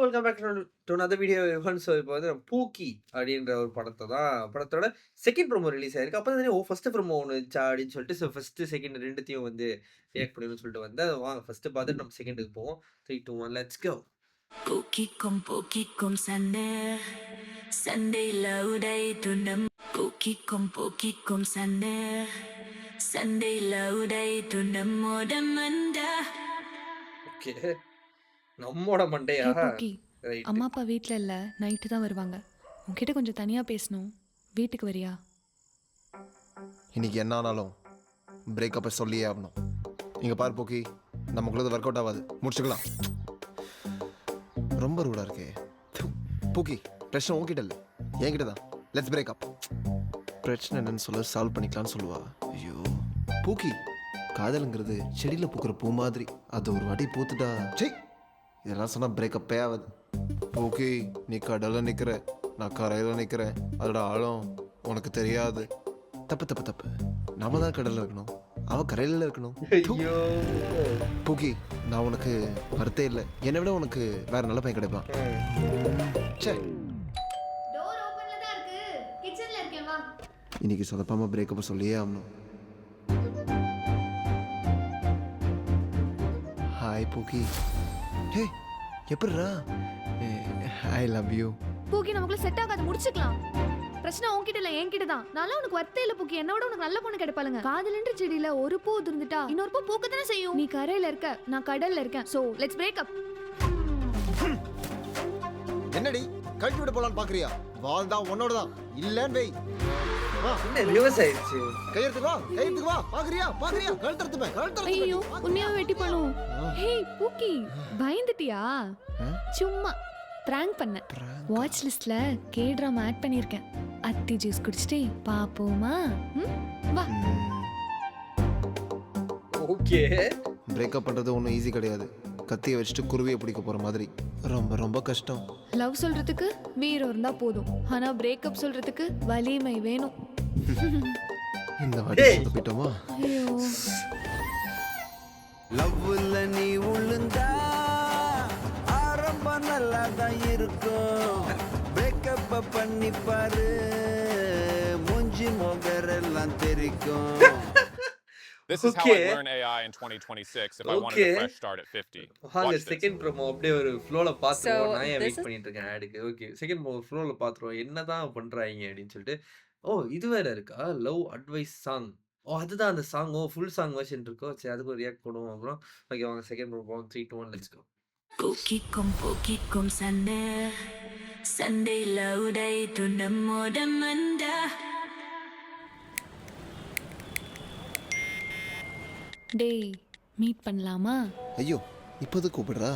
Welcome back to another video எவன். So இப்போ வந்து பூக்கி அப்படின்ற ஒரு படத்தோட செகண்ட் ப்ரோமோ ரிலீஸ் ஆயிருக்கு. அப்போ தான் ஃபர்ஸ்ட் ப்ரோமோ ஒன்று இருந்துச்சா அப்படின்னு சொல்லிட்டு ஸோ ஃபர்ஸ்ட் செகண்ட் ரெண்டுத்தையும் வந்து ரியாக்ட் பண்ணணும்னு சொல்லிட்டு வந்தேன். வாங்க ஃபர்ஸ்ட் பார்த்துட்டு நம்ம செகண்டுக்கு போவோம். 3, 2, 1 லெட்ஸ் கோ. பூக்கிக்கும் சண்டை சண்டையில் உடைத்து நம் பூக்கிக்கும் சண்டை சண்டையில் உடைத்து நம்மோட மண்டா. ஓகே, நம்மோட மண்டையா? ஹே பூக்கி, ரைட். அம்மா அப்பா வீட்டில் இல்லை, நைட்டு தான் வருவாங்க. உன்கிட்ட கொஞ்சம் தனியாக பேசணும். வீட்டுக்கு வரியா? இன்னைக்கு என்ன ஆனாலும் பிரேக்கப்பை சொல்லியே ஆகணும். இங்கே பாரு போக்கி, நமக்குள்ளது ஒர்க் அவுட் ஆகாது, முடிச்சுக்கலாம். ரொம்ப ரூடாக இருக்கே. பூக்கி, பிரச்சனை உன்கிட்ட இல்லை, என்கிட்ட தான். Let's breakup. பிரச்சனை என்னன்னு சொல்ல சால்வ் பண்ணிக்கலாம்னு சொல்லுவா. ஐயோ பூக்கி, காதலுங்கிறது செடியில் பூக்கிற பூ மாதிரி. அது ஒரு வாட்டி பூத்துட்டா சரி, இதெல்லாம் சொன்னால் பிரேக்கப்பே ஆகாது. பூக்கி, நீ கடலில் நிற்கிற, நான் கரையில் நிற்கிறேன். அதோட ஆழம் உனக்கு தெரியாது. தப்பு தப்பு தப்பு, நாம தான் கடலில் இருக்கணும், அவன் கரையில் இருக்கணும். ஐயோ பூக்கி, நான் உனக்கு வருத்தே இல்லை. என்னை விட உனக்கு வேற நல்ல பையன் கிடைப்பான். சே, டோர் ஓபன்ல தான் இருக்கு. கிச்சன்ல இருக்கேன் வா. இன்னைக்கு சொதப்பாம பிரேக்கப் சொல்லியே ஆகணும். Hi pookie. ஹே, எப்படிரா? I love you. பூக்கி நமக்குள்ள செட் ஆகாது, முடிச்சுக்கலாம். பிரச்சனை உன்கிட்ட இல்ல என்கிட்ட தான். நான்லாம் உனக்கு வர்த்தே இல்ல பூக்கி. என்னோட உனக்கு நல்ல பொண்ணு கிடைப்பாளுங்க. காதலன்ற செடியில ஒரு பூ இருந்துட்டா இன்னொரு பூ பூக்க தானே செய்யும். நீ கரையில இருக்க, நான் கடல்ல இருக்கேன். So let's break up. என்னடி கழட்டி விட போலான்னு பாக்குறியா? வால் தான் உன்னோட தான், இல்லன்னு வை. என்ன ரிவர்ஸ் ஆயிடுச்சு? கையெடுத்துக்கு வா, கையெடுத்துக்கு வா. பாக்குறியா பாக்குறியா? கழுத்தறுத்துமே, ஐயோ உண்மையாவே வெட்டி பண்ணும். ஹே பூக்கி, பயந்துட்டியா? சும்மா பிராங்க் பண்ண. வாட்ச் லிஸ்ட்ல கே டிராமா ஆட் பண்ணிருக்கேன். அத்தி ஜூஸ் குடிச்சிட்டு பாப்போமா? வா. ஓகே, பிரேக்கப் பண்றது ஒன்றும் ஈஸி கிடையாது. கத்தியை வச்சுட்டு குருவியை பிடிக்க போற மாதிரி. ரொம்ப ரொம்ப கஷ்டம். லவ் சொல்றதுக்கு வீரம் இருந்தா போதும், ஆனா பிரேக்கப் சொல்றதுக்கு வலிமை வேணும். இந்த வாட்டி சொதப்பிட்டோமா? ஐயோ லவ்ல நீ உளுந்தா ஆரம்பம் நல்லா தான் இருக்கும். பிரேக்கப் பண்ணி பாரு, மூஞ்சி மொகரெல்லாம் தெரிக்கும். This is how Okay. I learn AI in 2026 if I wanted Okay. a fresh start at 50. வாங்க Watch this. செகண்ட் ப்ரோமோ அப்படியே ஒரு ஃப்ளோல பாத்துருவோம். So, நான் ஏன் this வெயிட் is- பண்ணிட்டு இருக்கேன் ஆடுக்கு. ஓகே, செகண்ட் ப்ரோமோ ஃப்ளோல பாத்துருவோம் என்னதான் பண்றாங்க அப்படின்னு சொல்லிட்டு. ஓ, இது வேற இருக்கா? Love advice song. ஓ, அதுதான் அந்த சாங். ஓ, ஃபுல் சாங் வெர்ஷன் இருக்கோ. சரி, அதுக்கு ஒரு ரியாக்ட் பண்ணுவோம் அப்புறம். ஓகே வாங்க செகண்ட் ப்ரோமோ 3, 2, 1 லெட்ஸ் கோ. பூக்கிக்கும் சண்டை சண்டையில் உடைத்து நம்மோட மண்டா. டேய், மீட் பண்ணலாமா? ஐயோ, இப்போது கூப்பிடுறா?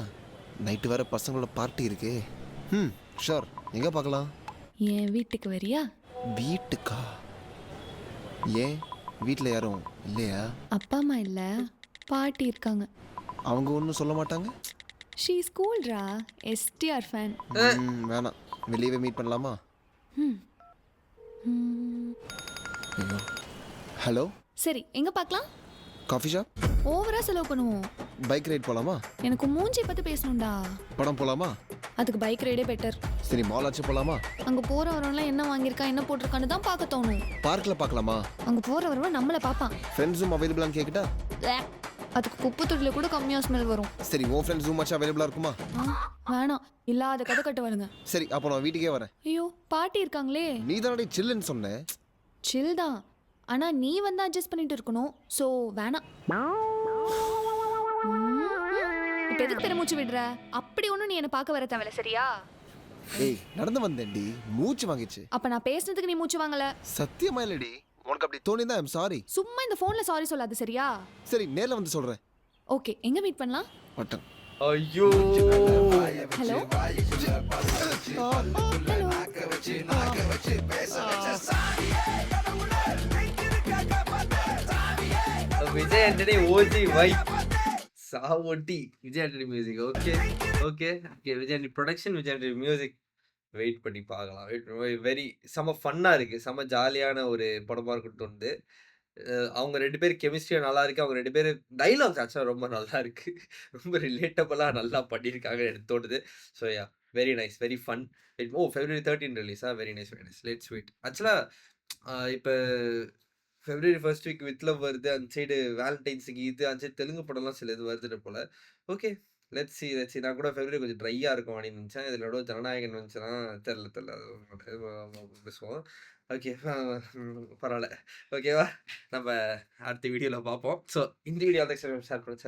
நைட்டு வேற பசங்களோட பார்ட்டி இருக்கே. ஷோர். எங்க பார்க்கலாம்? என் வீட்டுக்கு வரியா? வீட்டுக்கா? ஏன் வீட்டில் யாரும் இல்லையா? அப்பா அம்மா இல்லை, பாட்டி இருக்காங்க. அவங்க ஒன்றும் சொல்ல மாட்டாங்க? ஷீ ஸ்கூல்ரா, எஸ்டிஆர் ஃபேன். வேணாம், வெளியவே மீட் பண்ணலாமா? ஐயோ. ஹலோ, சரி, எங்க பார்க்கலாம்? Coffee shop? ஓவரா செலவு பண்ணுவோம். பைக் ரைட் போகலாமா? எனக்கு மூஞ்சி பத்தி பேசணும்டா. படம் போகலாமா? அதுக்கு பைக் ரைடே பெட்டர். சரி, மால் ஆச்சு போகலாமா? அங்க போற வரவன்லாம் என்ன வாங்கியிருக்கா என்ன போட்டிருக்கான்னு தான் பார்க்க தோணும். பார்க்கில் பார்க்கலாமா? அங்க போற வரவன் நம்மளை பார்ப்பான். ஃப்ரெண்ட்ஸும் அவைலபிளான்னு கேட்கிட்டா? அதுக்கு குப்பை தொட்டில கூட கம்மியா ஸ்மெல் வரும். சரி, உன் ஃப்ரெண்ட்ஸ் ரூம் ஆச்சு அவைலபிளாக இருக்குமா? வேணாம், இல்லாத கதை கட்டு வருங்க. சரி, அப்போ நான் வீட்டுக்கே வரேன். ஐயோ, பாட்டி இருக்காங்களே. நீ தானே சில்லுன்னு சொன்னேன். சில் தான், ஆனா நீ வந்து அட்ஜஸ்ட் பண்ணிட்டு இருக்கணும். சோ வேணாம். இப்ப எதுக்கு பெருமூச்சு விடுற? அப்படி ஒண்ணும் நீ என்ன பார்க்க வர தேவையில்ல, சரியா? ஏய், நடந்து வந்தேன்டி, மூச்சு வாங்கிச்சு. அப்ப நான் பேசுனதுக்கு நீ மூச்சு வாங்கல. சத்தியமா இல்லடி, உனக்கு அப்படி தோணிதான் ஐம் சாரி. சும்மா இந்த போன்ல சாரி சொல்லாது, சரியா? சரி, நேர்ல வந்து சொல்றேன். ஓகே, எங்க மீட் பண்ணலாம்? பட்டன். ஐயோ, ஹலோ விஜய் ஆண்டனி ஓஜி வை சாவொட்டி Vijay Antony music. Okay okay okay, Vijay Antony production, Vijay Antony music. Wait பண்ணி பார்க்கலாம். வெரி செம ஃபன்னாக இருக்குது, செம ஜாலியான ஒரு படமாக இருக்குன்னு தோணுது. அவங்க 2 பேர் கெமிஸ்ட்ரியும் நல்லா இருக்கு. அவங்க 2 பேரு டயலாக்ஸ் ஆக்சுவலா ரொம்ப நல்லா இருக்கு. ரொம்ப ரிலேட்டபிளா நல்லா பண்ணியிருக்காங்கன்னு எனக்கு தோணுது. So yeah very nice, very fun. February 13 ரிலீஸா? Very nice, very nice. Let's wait. ஆக்சுவலா இப்ப February 1 வீக் வித் லவ் வருது. அந்த சைடு வேலண்டைன்ஸ்க்கு இது, அந்த சைடு தெலுங்கு படம்லாம் சில இது வருதுன்னு போல. Okay. Let's see, let's see. நான் கூட February கொஞ்சம் ட்ரையா இருக்கும் அப்படின்னு நினைச்சேன். இதுல நடுவுல ஜனநாயகன் வந்துச்சுன்னா தெரியல. அது பேசுவோம். ஓகே. பரவால்ல. ஓகேவா? நம்ம அடுத்த வீடியோல பார்ப்போம். ஸோ இந்த வீடியோ ஷேர் பண்ணுங்க.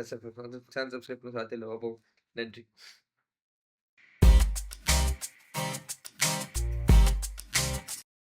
சேனல் சப்ஸ்கிரைப் பண்ணுங்க. அடுத்த வீடியோல பார்ப்போம். நன்றி.